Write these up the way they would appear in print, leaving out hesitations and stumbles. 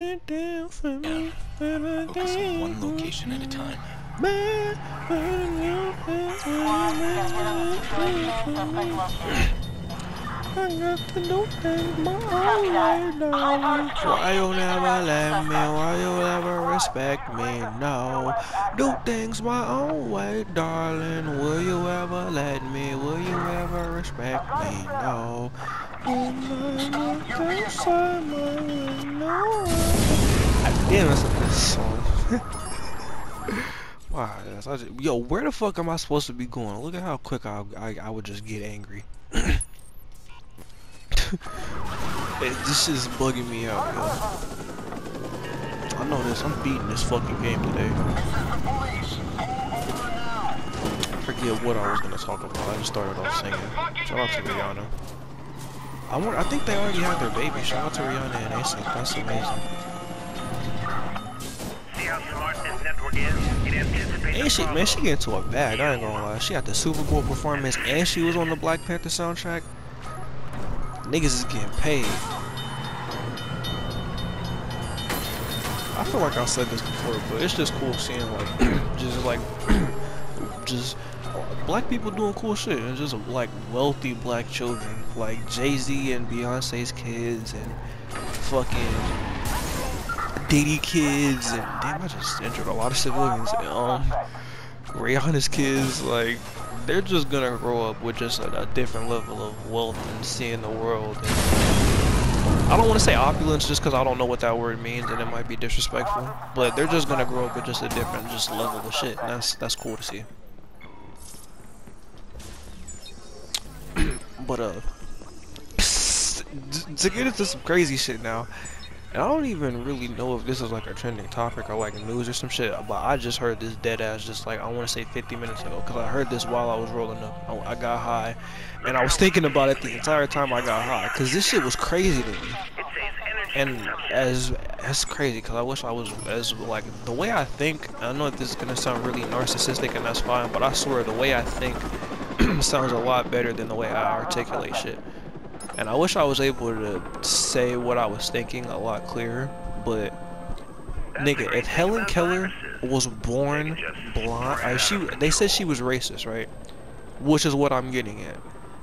Focus on one location at a time. I got to do things my own way, darling. Why you never let me? Why you never respect me? No, do things my own way, darling. Will you ever let me? Will you ever respect me? No. When I look outside my window, Damn, that's a good song. Wow, yo, where the fuck am I supposed to be going? Look at how quick I would just get angry. This shit is bugging me out, yo. I know this. I'm beating this fucking game today. I forget what I was gonna talk about. I just started off singing. Shout out to Rihanna. I think they already had their baby. Shout out to Rihanna and ASAP. That's amazing. And shit, man, she get into a bag. I ain't gonna lie. She had the Super Bowl performance and she was on the Black Panther soundtrack. Niggas is getting paid. I feel like I said this before, but it's just cool seeing just black people doing cool shit, and just like wealthy black children, like Jay-Z and Beyonce's kids, and fucking Diddy kids, and damn, I just injured a lot of civilians. Rihanna's kids, like they're just gonna grow up with just a different level of wealth and seeing the world. And I don't want to say opulence just because I don't know what that word means and it might be disrespectful, but they're just gonna grow up with just a different level of shit, and that's cool to see. But to get into some crazy shit now, and I don't even really know if this is like a trending topic or like news or some shit, but I just heard this dead ass just like, I want to say 50 minutes ago, because I heard this while I was rolling up. I got high, and I was thinking about it the entire time I got high, because this shit was crazy to me. And that's crazy, because I wish I was as, like, the way I think, I know this is going to sound really narcissistic and that's fine, but I swear the way I think sounds a lot better than the way I articulate shit. And I wish I was able to say what I was thinking a lot clearer, but nigga, if Helen Keller was born blind, they said she was racist, right? Which is what I'm getting at.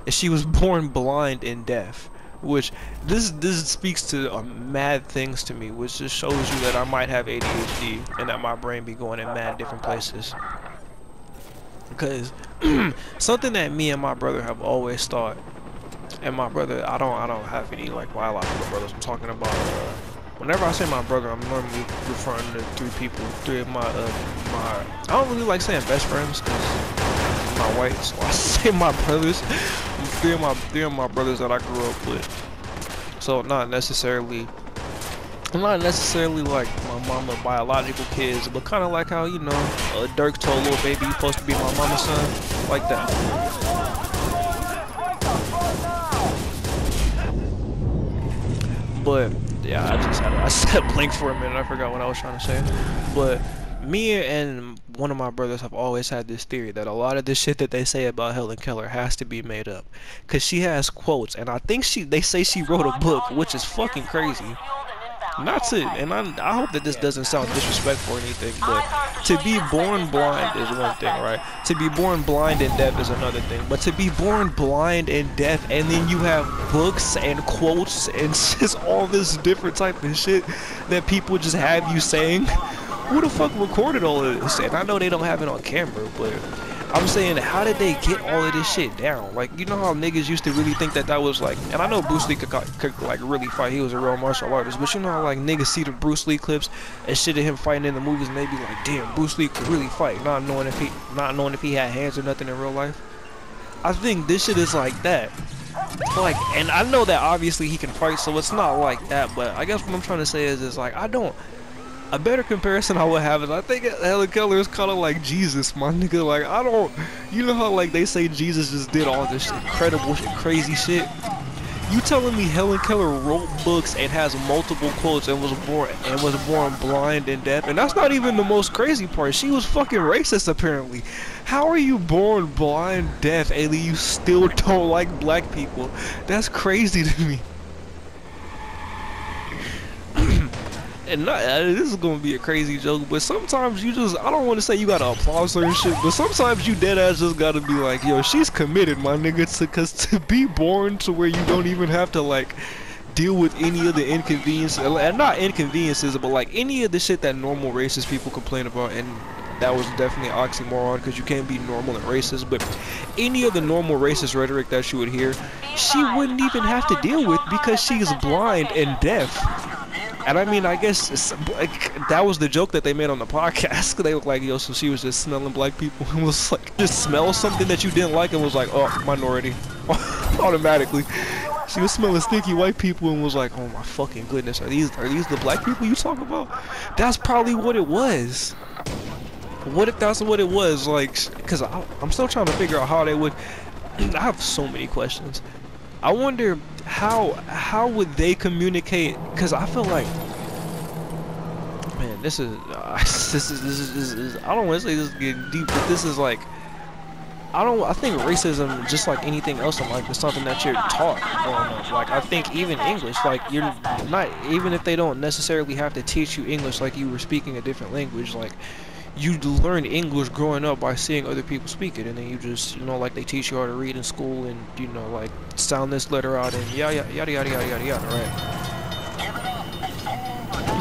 If she was born blind and deaf, which this speaks to mad things to me, which just shows you that I might have ADHD and that my brain be going in mad different places. Because something that me and my brother have always thought. And my brother, I don't have any like biological brothers. I'm talking about whenever I say my brother, I'm normally referring to three of my I don't really like saying best friends because I'm not white, so I say my brothers. Three of my brothers that I grew up with. So not necessarily like my mama biological kids, but kind of like how, you know, Dirk told little baby, you supposed to be my mama's son, like that. But yeah, I sat blank for a minute. I forgot what I was trying to say. But me and one of my brothers have always had this theory that a lot of this shit that they say about Helen Keller has to be made up, cause she has quotes, and I think they say she wrote a book, which is fucking crazy. Not to, and I hope that this doesn't sound disrespectful or anything, but to be born blind is one thing, right? To be born blind and deaf is another thing. But to be born blind and deaf, and then you have books and quotes and just all this different type of shit that people just have you saying, who the fuck recorded all of this? And I know they don't have it on camera, but I'm saying, how did they get all of this shit down? Like, you know how niggas used to really think that was like, and I know Bruce Lee could like really fight, he was a real martial artist, but you know how like niggas see the Bruce Lee clips and shit of him fighting in the movies and they be like, damn, Bruce Lee could really fight, not knowing if he had hands or nothing in real life. I think this shit is like that. Like, and I know that obviously he can fight, so it's not like that, but I guess what I'm trying to say is like, a better comparison I would have is I think Helen Keller is kind of like Jesus, my nigga. Like, you know how like they say Jesus just did all this incredible shit, crazy shit? You telling me Helen Keller wrote books and has multiple quotes and was born blind and deaf? And that's not even the most crazy part. She was fucking racist apparently. How are you born blind, deaf, and you still don't like black people? That's crazy to me. and not, this is gonna be a crazy joke, but sometimes you just, I don't want to say you gotta applaud certain shit, but sometimes you dead ass just gotta be like, yo, she's committed, my nigga, cause to be born to where you don't even have to like deal with any of the inconveniences, and not inconveniences, but like any of the shit that normal racist people complain about, and that was definitely an oxymoron because you can't be normal and racist, but any of the normal racist rhetoric that you would hear, she wouldn't even have to deal with because she's blind and deaf. And I mean, I guess like, that was the joke that they made on the podcast. They look like, yo, so she was just smelling black people and was like, just smell something that you didn't like and was like, oh, minority, automatically. She was smelling stinky white people and was like, oh my fucking goodness, are these the black people you talk about? That's probably what it was. What if that's what it was? Like, cause I'm still trying to figure out how they would. I have so many questions. I wonder how would they communicate? Cause I feel like, man, this is I don't want to say this is getting deep, but this is like, I think racism, just like anything else in life, is something that you're taught growing up. Like, I think even English, like, you're not, even if they don't necessarily have to teach you English like you were speaking a different language, like, you learn English growing up by seeing other people speak it, and then you just, you know, like they teach you how to read in school, and, you know, like, sound this letter out, and yada yada yada yada yada yada, right?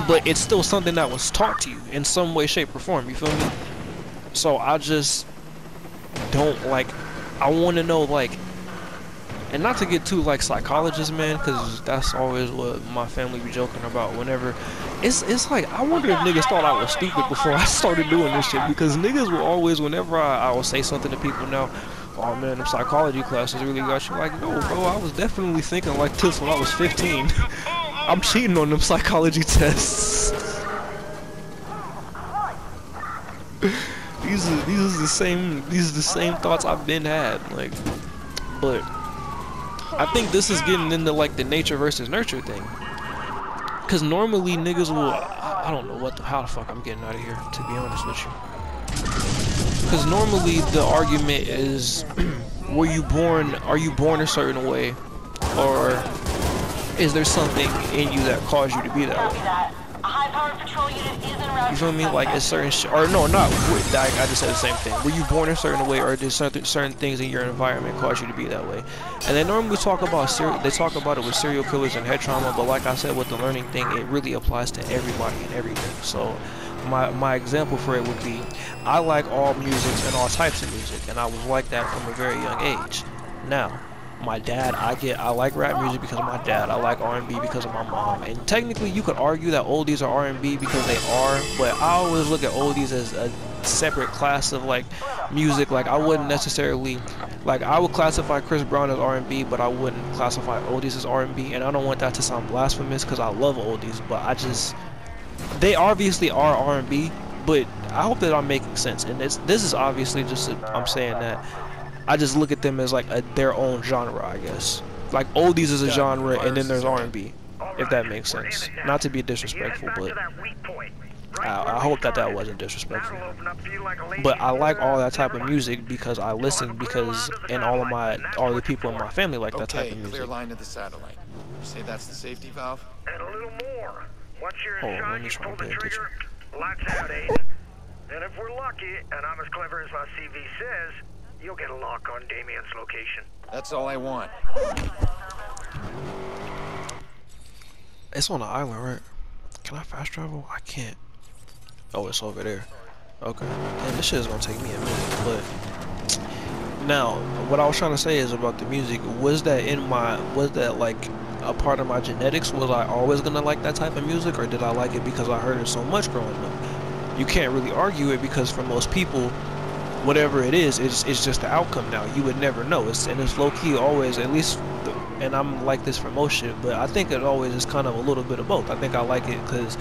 But it's still something that was taught to you in some way, shape, or form, you feel me? So I just don't, like, I want to know, like, and not to get too, like, psychologist, man, because that's always what my family be joking about whenever. It's like, I wonder if niggas thought I was stupid before I started doing this shit, because niggas will always, whenever I will say something to people now, oh man, them psychology classes really got you. Like, no, bro, I was definitely thinking like this when I was 15. I'm cheating on them psychology tests. These are the same thoughts I've been had, like, but I think this is getting into like the nature versus nurture thing. Cause normally niggas will, I don't know how the fuck I'm getting out of here, to be honest with you. Cause normally the argument is, are you born a certain way, or is there something in you that caused you to be that way? You feel me? Like, it's certain or no, not, I just said the same thing. Were you born a certain way, or did certain things in your environment cause you to be that way? And they normally talk about they talk about it with serial killers and head trauma, but like I said, with the learning thing, it really applies to everybody and everything. So my example for it would be, I like all music and all types of music, and I was like that from a very young age. Now, my dad, I like rap music because of my dad. I like R&B because of my mom. And technically, you could argue that oldies are R&B because they are, but I always look at oldies as a separate class of like music. Like, I wouldn't necessarily, like, I would classify Chris Brown as R&B, but I wouldn't classify oldies as R&B. And I don't want that to sound blasphemous because I love oldies, but they obviously are R&B. But I hope that I'm making sense. And this is obviously just I'm saying that. I just look at them as like their own genre, I guess. Like, oldies is a genre, and then there's R&B, if that makes sense. Not to be disrespectful, but I hope that wasn't disrespectful. But I like all that type of music because I listen, and all the people in my family like that type of music. Clear line to the satellite. You say that's the safety valve? And a little more. Once you're Hold on, inside, let me you try pull to the pay attention. trigger, lights out, Aiden. And if we're lucky, and I'm as clever as my CV says, you'll get a lock on Damien's location. That's all I want. It's on the island, right? Can I fast travel? I can't. Oh, it's over there. Okay. And this shit is gonna take me a minute, but now, what I was trying to say is about the music. Was that like a part of my genetics? Was I always gonna like that type of music, or did I like it because I heard it so much growing up? You can't really argue it, because for most people, whatever it is, it's just the outcome now. You would never know. It's low-key always, at least, and I'm like this for most shit, but I think it always is kind of a little bit of both. I think I like it because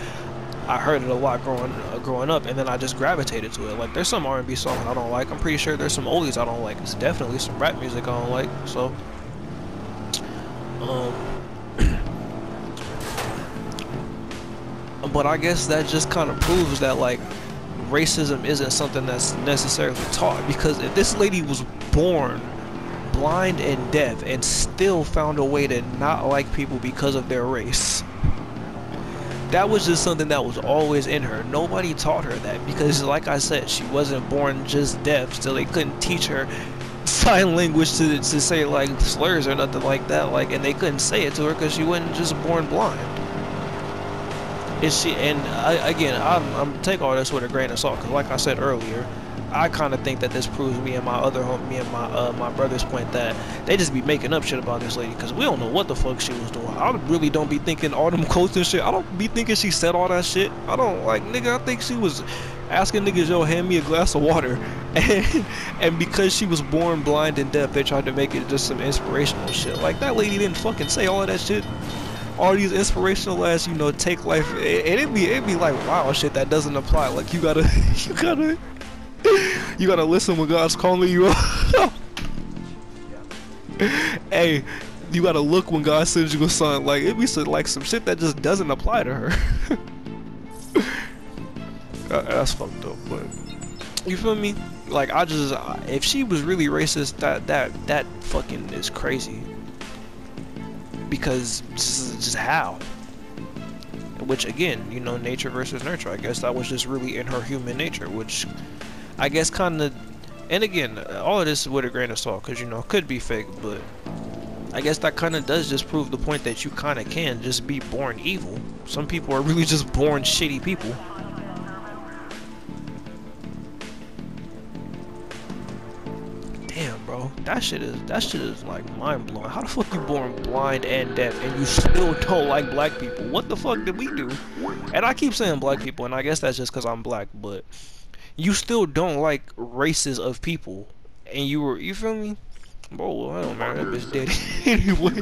I heard it a lot growing up, and then I just gravitated to it. Like, there's some R&B songs I don't like. I'm pretty sure there's some oldies I don't like. There's definitely some rap music I don't like. So, but I guess that just kind of proves that, like, racism isn't something that's necessarily taught, because if this lady was born blind and deaf and still found a way to not like people because of their race, that was just something that was always in her. Nobody taught her that because, like I said, she wasn't born just deaf, so they couldn't teach her sign language to say like slurs or nothing like that. Like, and they couldn't say it to her because she wasn't just born blind. Again, I'm take all this with a grain of salt because, like I said earlier, I kind of think that this proves me and my brother's point that they just be making up shit about this lady because we don't know what the fuck she was doing. I really don't be thinking all them quotes and shit. I don't be thinking she said all that shit. I don't like, nigga. I think she was asking niggas, yo, hand me a glass of water, and because she was born blind and deaf, they tried to make it just some inspirational shit. Like, that lady didn't fucking say all of that shit. All these inspirational ass, you know, take life, and it'd be like, wow, shit that doesn't apply. Like, you gotta listen when God's calling you up. Hey, you gotta look when God sends you a son. Like, it'd be like some shit that just doesn't apply to her. That's fucked up, but you feel me? Like, if she was really racist, that fucking is crazy. Because just how? Which, again, you know, nature versus nurture. I guess that was just really in her human nature, which I guess kind of, and again, all of this is with a grain of salt, because, you know, it could be fake, but I guess that kind of does just prove the point that you kind of can just be born evil. Some people are really just born shitty people. Damn, bro, that shit is like mind blowing. How the fuck you born blind and deaf and you still don't like black people? What the fuck did we do? And I keep saying black people, and I guess that's just because I'm black, but you still don't like races of people, and you feel me? Bro, well, I don't matter, that bitch dead anyway.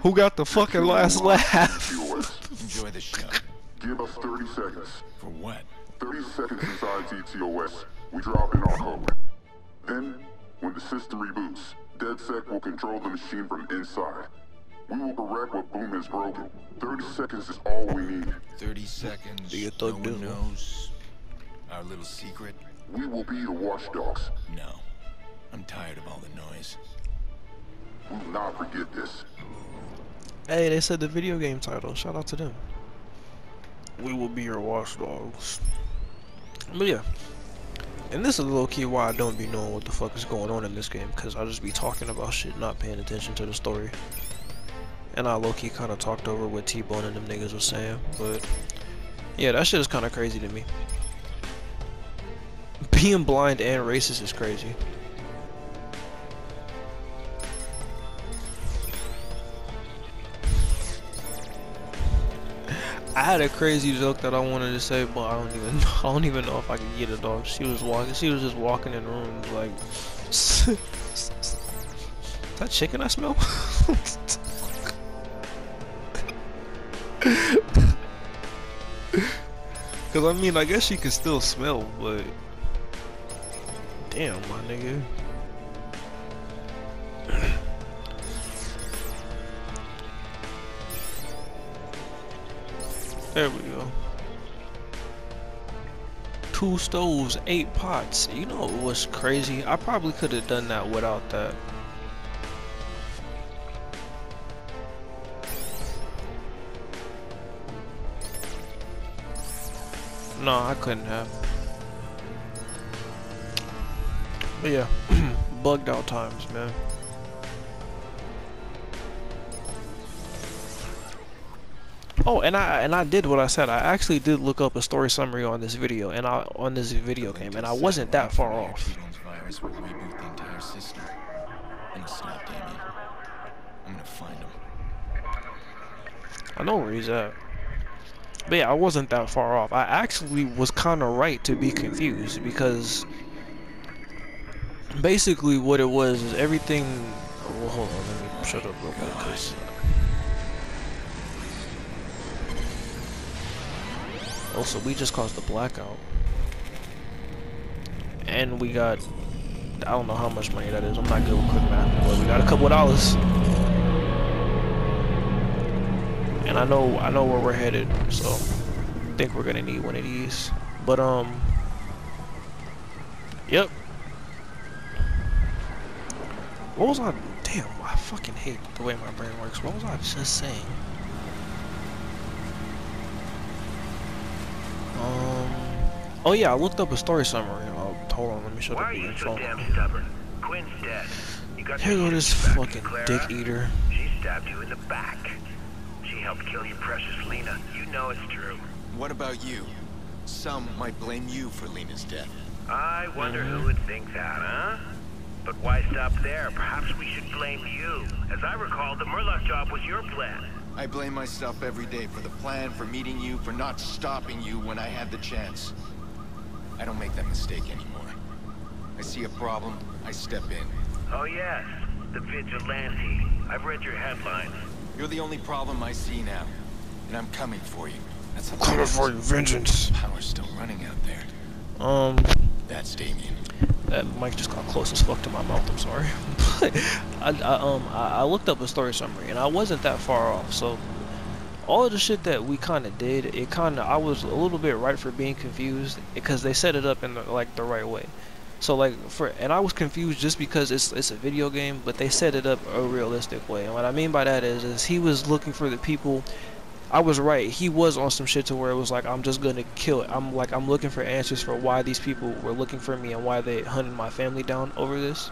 Who got the fucking last laugh? Enjoy the show. Give us 30 seconds. For what? 30 seconds inside TTOS. We drop in our code. Then, when the system reboots, DedSec will control the machine from inside. We will correct what Boom has broken. 30 seconds is all we need. 30 seconds. Do you No think one knows our little secret? We will be your watchdogs. No. I'm tired of all the noise. We will not forget this. Hey, they said the video game title. Shout out to them. We will be your watchdogs. But yeah. And this is low-key why I don't be knowing what the fuck is going on in this game, because I just be talking about shit, not paying attention to the story. And I low-key kind of talked over what T-Bone and them niggas was saying, but yeah, that shit is kind of crazy to me. Being blind and racist is crazy. I had a crazy joke that I wanted to say, but I don't even know if I can get it off. She was just walking in the room like, is that chicken I smell? Cause I mean, I guess she can still smell, but damn, my nigga. There we go. 2 stoves, 8 pots. You know what's crazy? I probably could have done that without that. No, I couldn't have. But yeah, bugged out times, man. Oh, and I did what I said. I actually did look up a story summary on this video, and on this video game, and I wasn't that far off. Virus will reboot the entire system. I'm gonna stop Damien. I'm gonna find him. I know where he's at. But yeah, I wasn't that far off. I actually was kind of right to be confused, because basically what it was is everything. Well, hold on, let me shut up real quick, cause. Also, we just caused a blackout. And we got, I don't know how much money that is. I'm not good with quick math, but we got a couple of dollars. And I know where we're headed, so I think we're gonna need one of these. But yep. What was I? Damn, I fucking hate the way my brain works. What was I just saying? Oh yeah, I looked up a story summary. Hold on, let me show Why the are you being so phone. damn stubborn? Quinn's dead. You got Here your go this sister back, fucking dick Clara. eater. She stabbed you in the back. She helped kill your precious Lena. You know it's true. What about you? Some might blame you for Lena's death. I wonder who would think that, huh? But why stop there? Perhaps we should blame you. As I recall, the Murloc job was your plan. I blame myself every day for the plan, for meeting you, for not stopping you when I had the chance. I don't make that mistake anymore. I see a problem, I step in. Oh yes, the vigilante. I've read your headlines. You're the only problem I see now, and I'm coming for you. That's Coming for you, vengeance. Power's still running out there. That's Damien. That mic just got close as fuck to my mouth. I'm sorry, but I looked up a story summary and I wasn't that far off. So all of the shit that we kind of did, I was a little bit right for being confused because they set it up in the right way. So and I was confused just because it's a video game, but they set it up a realistic way. And what I mean by that is he was looking for the people. I was right. He was on some shit to where it was like, I'm just gonna kill it. I'm looking for answers for why these people were looking for me and why they hunted my family down over this.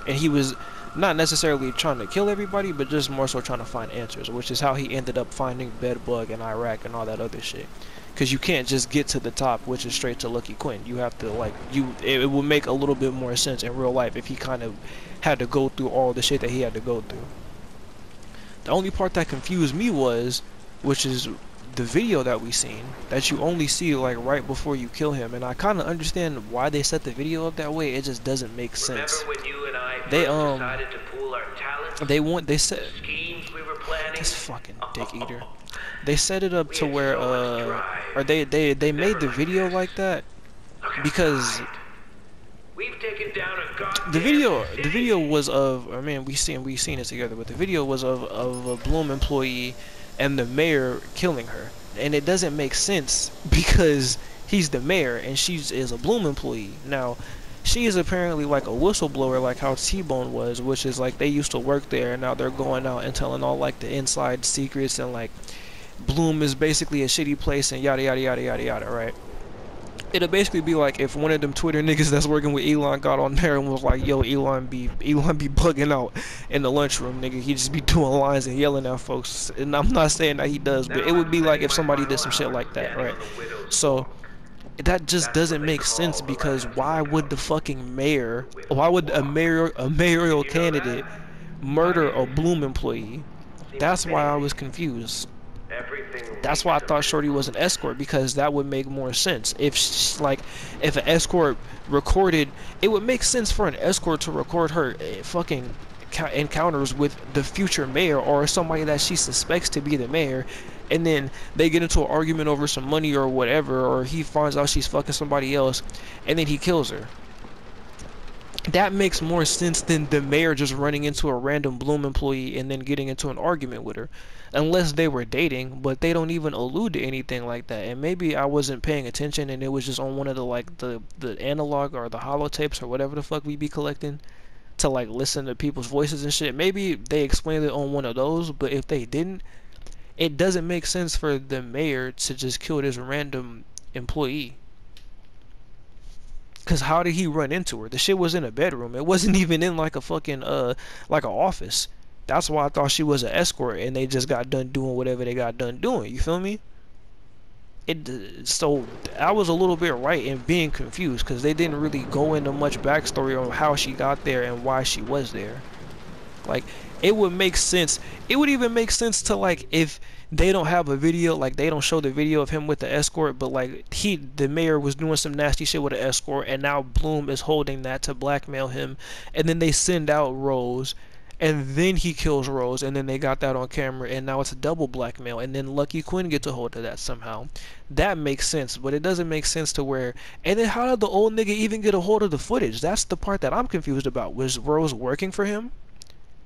And he was not necessarily trying to kill everybody, but just more so trying to find answers, which is how he ended up finding Bedbug in Iraq and all that other shit. Because you can't just get to the top, which is straight to Lucky Quinn. You have to it would make a little bit more sense in real life if he kind of had to go through all the shit that he had to go through. The only part that confused me which is the video that we seen, that you only see right before you kill him, and I kind of understand why they set the video up that way. It just doesn't make sense. Remember when you and I They decided to pool our talents? they said Schemes we were planning? this fucking dick eater. They set it up to where or they made the video like that because We've taken down a goddamn the city. video was of, I mean, we seen it together, but the video was of a Bloom employee and the mayor killing her, and it doesn't make sense because he's the mayor and she is a Bloom employee. Now she is apparently like a whistleblower, like how T-Bone was, which is like they used to work there and now they're going out and telling all like the inside secrets, and like Bloom is basically a shitty place and yada yada yada yada yada, right? It'll basically be like if one of them Twitter niggas that's working with Elon got on there and was like, yo, Elon be bugging out in the lunchroom, nigga. He just be doing lines and yelling at folks. And I'm not saying that he does, but it would be like if somebody did some shit like that, right? So that just doesn't make sense, because why would the fucking mayor, why would a mayoral candidate murder a Bloom employee? That's why I was confused. That's why I thought Shorty was an escort, because that would make more sense. If if an escort recorded, it would make sense for an escort to record her fucking encounters with the future mayor or somebody that she suspects to be the mayor, and then they get into an argument over some money or whatever, or he finds out she's fucking somebody else, and then he kills her. That makes more sense than the mayor just running into a random Bloom employee and then getting into an argument with her. Unless they were dating, but they don't even allude to anything like that. And maybe I wasn't paying attention and it was just on one of the analog or the holotapes or whatever the fuck we be collecting to listen to people's voices and shit. Maybe they explained it on one of those, but if they didn't, it doesn't make sense for the mayor to just kill this random employee. Cause how did he run into her? The shit was in a bedroom. It wasn't even in like a fucking like a office. That's why I thought she was an escort and they just got done doing whatever they got done doing. You feel me? So I was a little bit right in being confused, because they didn't really go into much backstory on how she got there and why she was there. Like, it would make sense. It would even make sense to if they don't have a video, they don't show the video of him with the escort, but the mayor was doing some nasty shit with an escort, and now Bloom is holding that to blackmail him, and then they send out Rose, and then he kills Rose, and then they got that on camera, and now it's a double blackmail, and then Lucky Quinn gets a hold of that somehow. That makes sense, but it doesn't make sense to where, and then how did the old nigga even get a hold of the footage? That's the part that I'm confused about. Was Rose working for him?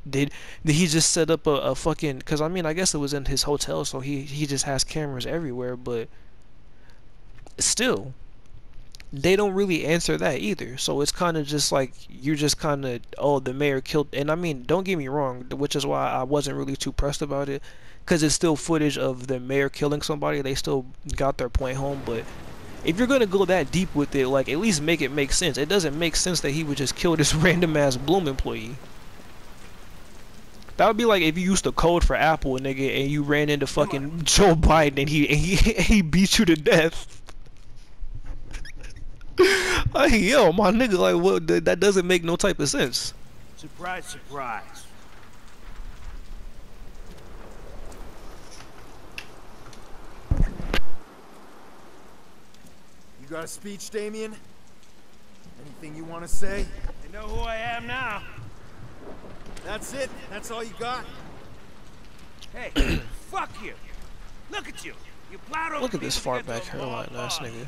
Did he just set up a fucking, because I mean, I guess it was in his hotel, so he just has cameras everywhere, but still, they don't really answer that either. So it's kind of just like, you're just kind of, oh, the mayor killed, and I mean, don't get me wrong, which is why I wasn't really too pressed about it, because it's still footage of the mayor killing somebody. They still got their point home, but if you're gonna go that deep with it, like at least make it make sense. It doesn't make sense that he would just kill this random ass Bloom employee. That would be like if you used to code for Apple, nigga, and you ran into fucking Joe Biden and he beat you to death. Like, yo, my nigga, like, what? That doesn't make no type of sense. Surprise, surprise. You got a speech, Damien? Anything you want to say? You know who I am now. That's it? That's all you got? Hey, fuck you. Look at you. You plowed over Look at this people far to get back to a hairline law ass cause. nigga.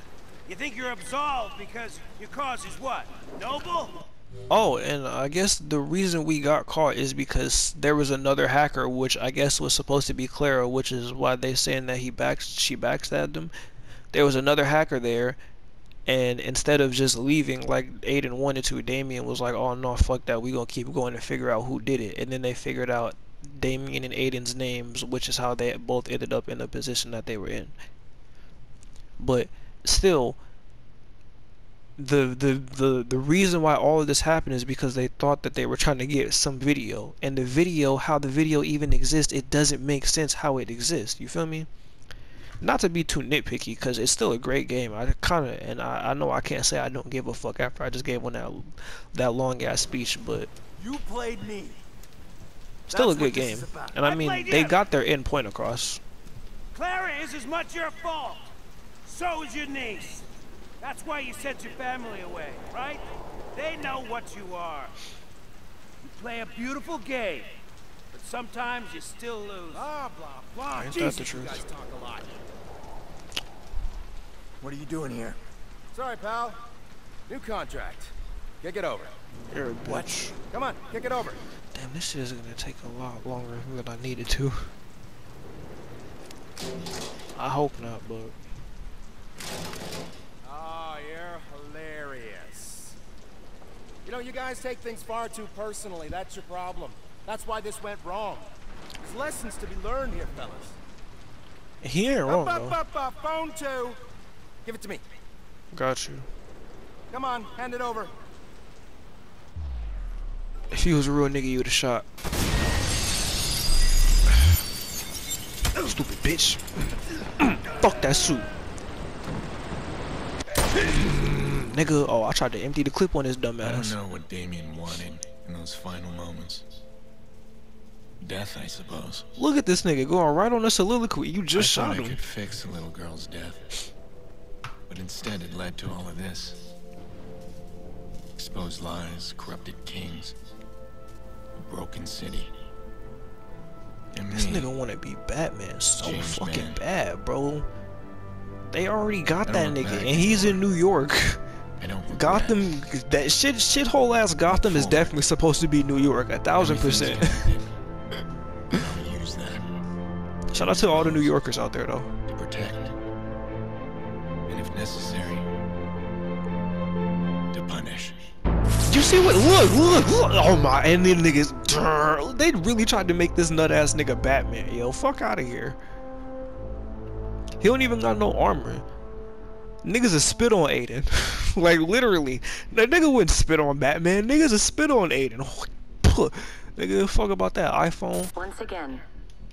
You think you're absolved because your cause is what? Noble? Oh, and I guess the reason we got caught is because there was another hacker, which I guess was supposed to be Clara, which is why they saying that she backstabbed him. There was another hacker there, and instead of just leaving like Aiden wanted to, Damien was like, oh no, fuck that, we gonna keep going to figure out who did it. And then they figured out Damien and Aiden's names, which is how they both ended up in the position that they were in. But still, the reason why all of this happened is because they thought that they were trying to get some video, and the video, how the video even exists, it doesn't make sense how it exists. You feel me? Not to be too nitpicky, because it's still a great game. I know I can't say I don't give a fuck after I just gave one that long ass speech, but You played me. still a That's good what this game. is about. And I I mean, played they you. got their end point across. Clara is as much your fault. So is your niece. That's why you sent your family away, right? They know what you are. You play a beautiful game, but sometimes you still lose. Blah, blah, blah. Ain't that Jesus, the truth? you guys talk a lot. What are you doing here? Sorry, pal. New contract. Kick it over. You're a bitch. Come on, kick it over. Damn, this shit is gonna take a lot longer than I needed to. I hope not, but Oh, you're hilarious. You know, you guys take things far too personally. That's your problem. That's why this went wrong. There's lessons to be learned here, fellas. he ain't wrong though. Up, phone 2. Give it to me. Got you. Come on, hand it over. If he was a real nigga, you would've shot. Stupid bitch. Fuck that suit. Nigga, oh, I tried to empty the clip on his dumb I don't ass. know what Damien wanted in those final moments. Death, I suppose. Look at this nigga going right on the soliloquy. You I just thought shot I him. could fix the little girl's death. But instead it led to all of this. Exposed lies, corrupted kings, a broken city. And This me, nigga wanna be Batman so Changed fucking man. bad, bro. They already got I that don't look nigga, back and he's in New York. I don't regret. Gotham, that shithole ass Gotham is definitely supposed to be New York, 1000%. Everything's connected. I'll use that Shout out to all the New Yorkers out there, though. to protect. And if necessary, to punish. You see what? Look! Oh my! And then niggas, they really tried to make this nut ass nigga Batman. Yo, fuck out of here. He don't even got no armor. Niggas a spit on Aiden. Like literally, that nigga wouldn't spit on Batman. Niggas a spit on Aiden. Nigga, fuck about that iPhone. Once again,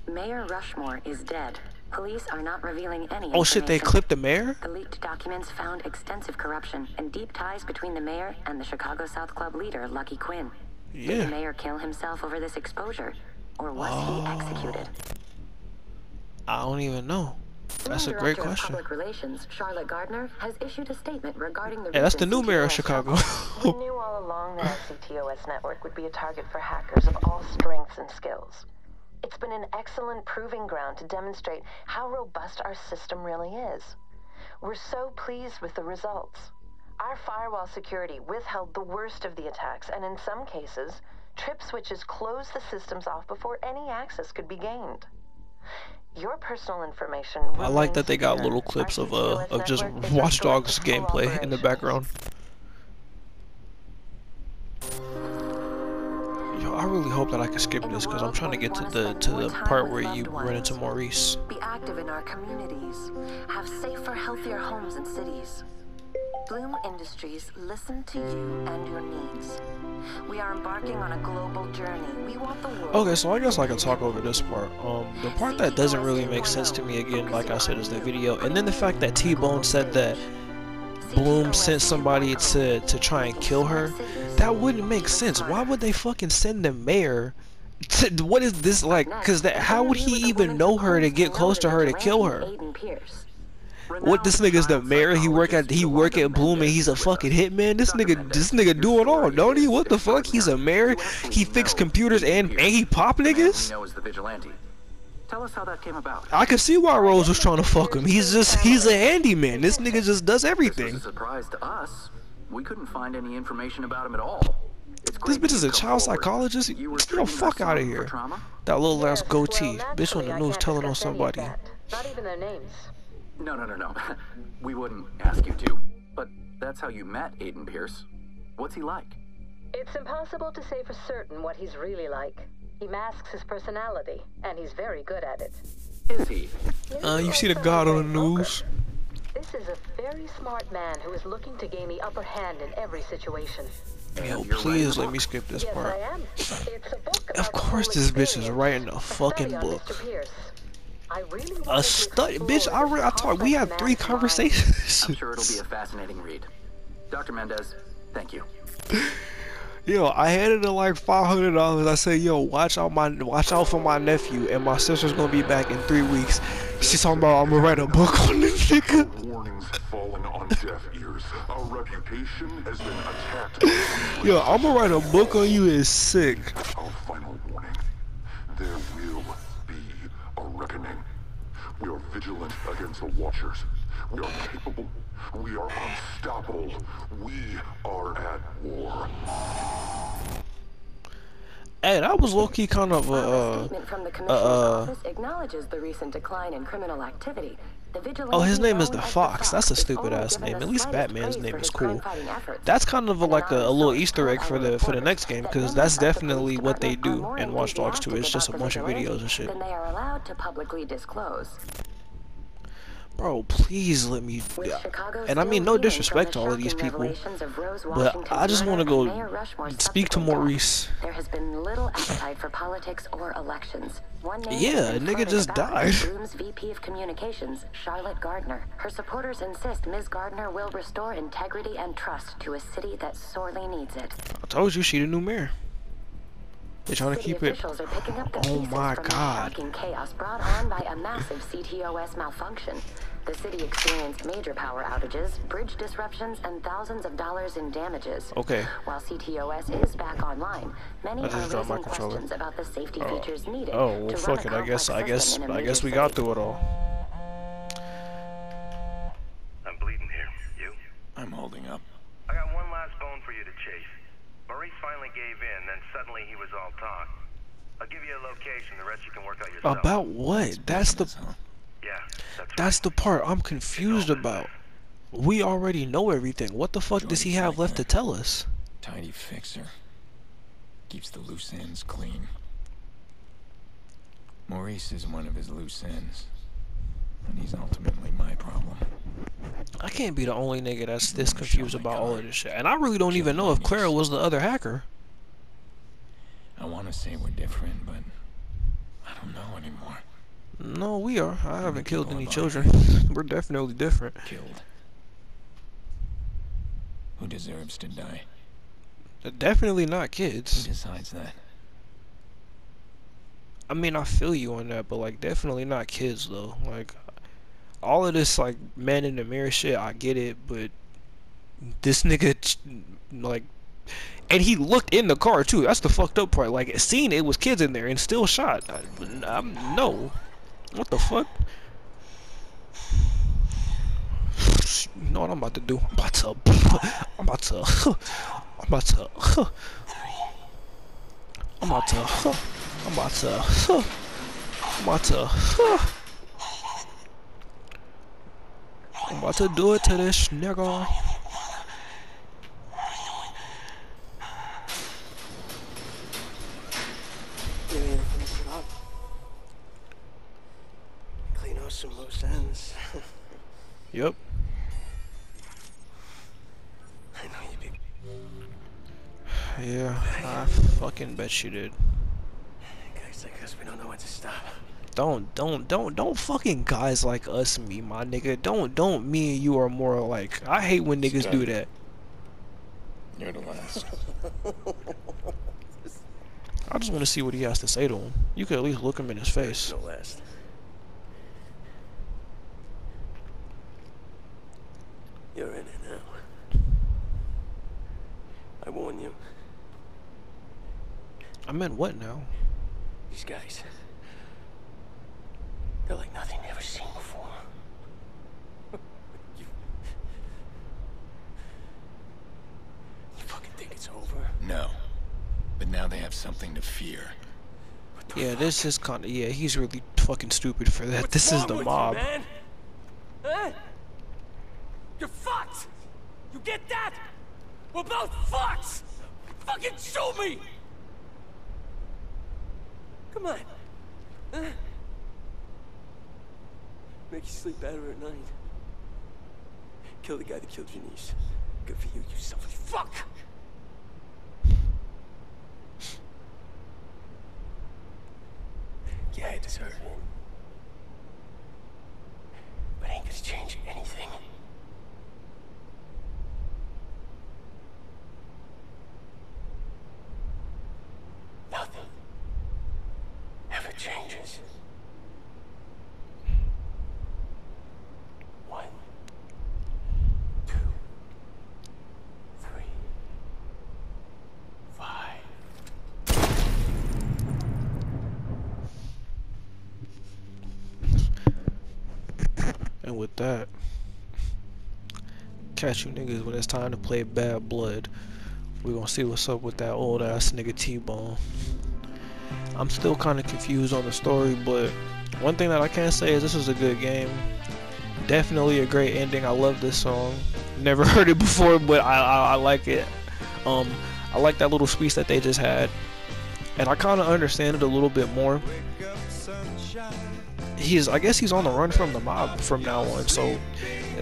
Mayor Rushmore is dead. Police are not revealing any Oh shit! They information. clipped the mayor. The leaked documents found extensive corruption and deep ties between the mayor and the Chicago South Club leader, Lucky Quinn. Did the Yeah. mayor kill himself over this exposure? Or was he executed? I don't even know. That's a New great Director of question. Public Relations, Charlotte Gardner, has issued a statement regarding the Yeah, that's the recent new mayor of CTOS Chicago. We knew all along that our CTOS network would be a target for hackers of all strengths and skills. It's been an excellent proving ground to demonstrate how robust our system really is. We're so pleased with the results. Our firewall security withheld the worst of the attacks, and in some cases, trip switches closed the systems off before any access could be gained. Your personal information I like that they got remains little secure. clips Our of just network is Watch restored Dogs to full gameplay in the operations. background. Yo, I really hope that I can skip this because I'm trying to get to the part where you run into Maurice. Be active in our communities. Have safer, healthier homes and cities. Bloom Industries listen to you and your needs. We are embarking on a global journey. We want the world. Okay, so I guess I can talk over this part. The part that doesn't really make sense to me, again, like I said, is the video, and then the fact that T-Bone said that Bloom sent somebody to try and kill her. That wouldn't make sense. Why would they fucking send the mayor? What is this like? Cause how would he even know her to get close to her to kill her? What, this nigga's the mayor? He work at Bloom and he's a fucking hitman. This nigga do it all, don't he? What the fuck? He's a mayor. He fix computers and he pop niggas. Tell us how that came about. I could see why Rose was trying to fuck him. He's a handyman. This nigga just does everything. This was a surprise to us. We couldn't find any information about him at all. This bitch is a child psychologist. Get the fuck out of here. That little ass goatee. Bitch on the news telling on somebody. Not even their names. No. We wouldn't ask you to. But that's how you met Aiden Pierce. What's he like? It's impossible to say for certain what he's really like. He masks his personality, and he's very good at it. Is he? You see the god on the news? This is a very smart man who is looking to gain the upper hand in every situation. Yo, please let me skip this part. Yes, I am. It's a book about Of course this bitch is writing a fucking book. A study, bitch. I talked. We had 3 conversations. I'm sure it'll be a fascinating read. Dr. Mendez, thank you. Yo, I handed her like $500. I said, yo, watch out for my nephew, and my sister's gonna be back in 3 weeks. She's talking about I'm gonna write a book on this nigga. Warnings fallen on deaf ears. Our reputation has been attacked. Yo, I'm gonna write a book on you is sick. Our final warning. There will be a reckoning. We are vigilant against the Watchers. We are capable. We are unstoppable. We are at war. Hey, that was low-key kind of statement from the commissioner's office acknowledges the recent decline in criminal activity. Oh, his name is the Fox. That's a stupid ass name. At least Batman's name is cool. That's kind of like a little Easter egg for the next game, because that's definitely what they do in Watch Dogs 2. It's just a bunch of videos and shit. Then they are allowed to publicly disclose. Bro, please let me. And I mean, no disrespect to all of these people, but I just want to go speak to Maurice. There has been little appetite for politics or elections. Yeah, a nigga just died. Bloom's VP of Communications, Charlotte Gardner. Her supporters insist Ms. Gardner will restore integrity and trust to a city that sorely needs it. I told you, she the new mayor. They're trying to keep it. Oh my god. Shocking chaos brought on by a massive CTOS malfunction. The city experienced major power outages, bridge disruptions, and thousands of dollars in damages. Okay. While CTOS is back online, many are raising questions about the safety features needed. Oh, well, fuck it. I guess we got through it all. I'm bleeding here. You? I'm holding up. I got one last bone for you to chase. Maurice finally gave in, then suddenly he was all talk. I'll give you a location, the rest you can work out yourself. About what? That's the... Yeah, that's the part I'm confused about. We already know everything. What the fuck does he have left to tell us? Tidy fixer. Keeps the loose ends clean. Maurice is one of his loose ends. And he's ultimately my problem. I can't be the only nigga that's this confused about all of this shit. And I really don't even know if Clara was the other hacker. I want to say we're different, but I don't know anymore. No, we are. I haven't killed any children. We're definitely different. Killed. Who deserves to die? Definitely not kids. Who decides that? I mean, I feel you on that, but like, definitely not kids though. Like, all of this like man in the mirror shit, I get it, but this nigga like, and he looked in the car too. That's the fucked up part. Like, seen it was kids in there and still shot. No. What the fuck? You know what I'm about to do? I'm about to do it to this nigga. Yep. I know you big. Yeah, I fucking bet you did. Guys like us, we don't know when to stop. Don't fucking guys like us me, my nigga. Don't me and you are more like. I hate when niggas do that. You're the last. I just want to see what he has to say to him. You could at least look him in his face. No last. You're in it now. I warn you. I meant what now? These guys. They're like nothing you've ever seen before. You fucking think it's over? No. But now they have something to fear. Yeah, this is kind of, yeah, he's really fucking stupid for that. This is the mob. You, man? Huh? You're fucked! You get that? We're both fucked! Fucking shoot me! Come on. Huh? Make you sleep better at night. Kill the guy that killed your niece. Good for you, you selfish fuck! Yeah, I deserve it. But ain't gonna change anything. Nothing ever changes. 1, 2, 3, 5. And with that, catch you niggas when it's time to play Bad Blood. We gonna see what's up with that old ass nigga T-Bone. I'm still kind of confused on the story, but one thing that I can say is this is a good game. Definitely a great ending. I love this song. Never heard it before, but I like it. I like that little speech that they just had, and I kind of understand it a little bit more. I guess he's on the run from the mob from now on, so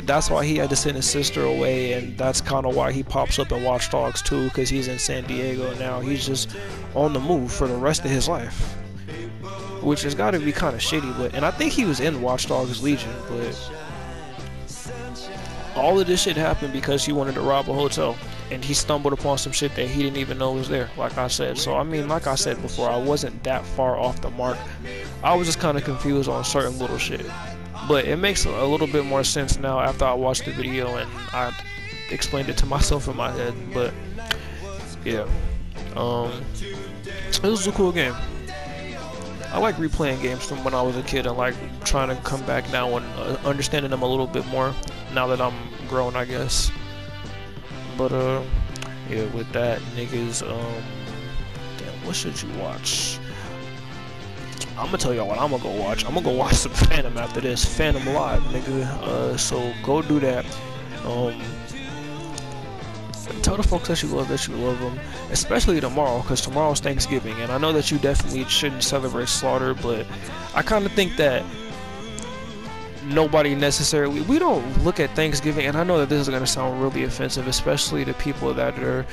that's why he had to send his sister away, and that's kind of why he pops up in Watch Dogs 2, because he's in San Diego now. He's just on the move for the rest of his life, which has got to be kind of shitty. But and I think he was in Watch Dogs Legion, but all of this shit happened because he wanted to rob a hotel, and he stumbled upon some shit that he didn't even know was there, like I said. So I mean, like I said before, I wasn't that far off the mark. I was just kind of confused on certain little shit, but it makes a little bit more sense now after I watched the video and I explained it to myself in my head. But yeah, it was a cool game. I like replaying games from when I was a kid and like trying to come back now and understanding them a little bit more now that I'm grown, I guess. But yeah, with that, niggas, damn, what should you watch? I'm gonna tell y'all what I'm gonna go watch. I'm gonna go watch some Phantom after this. Phantom Live, nigga. So go do that. Tell the folks that you love them, especially tomorrow, because tomorrow's Thanksgiving, and I know that you definitely shouldn't celebrate slaughter, but I kind of think that nobody necessarily, we don't look at Thanksgiving, and I know that this is going to sound really offensive, especially to people that are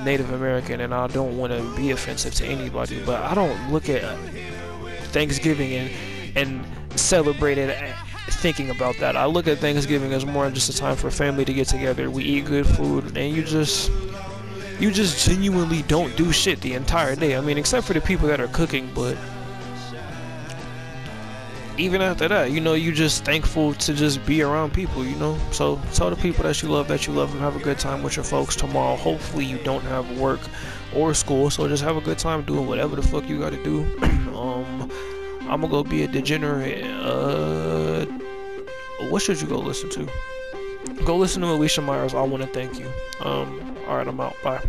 Native American, and I don't want to be offensive to anybody, but I don't look at Thanksgiving and celebrate it thinking about that. I look at Thanksgiving as more just a time for family to get together. We eat good food, and you just genuinely don't do shit the entire day. I mean, except for the people that are cooking, but even after that, you know, you just thankful to just be around people, you know. So tell the people that you love them. Have a good time with your folks tomorrow. Hopefully you don't have work or school, so just have a good time doing whatever the fuck you gotta do. I'm gonna go be a degenerate. What should you go listen to? Go listen to Alicia Myers. I want to thank you. Alright, I'm out. Bye.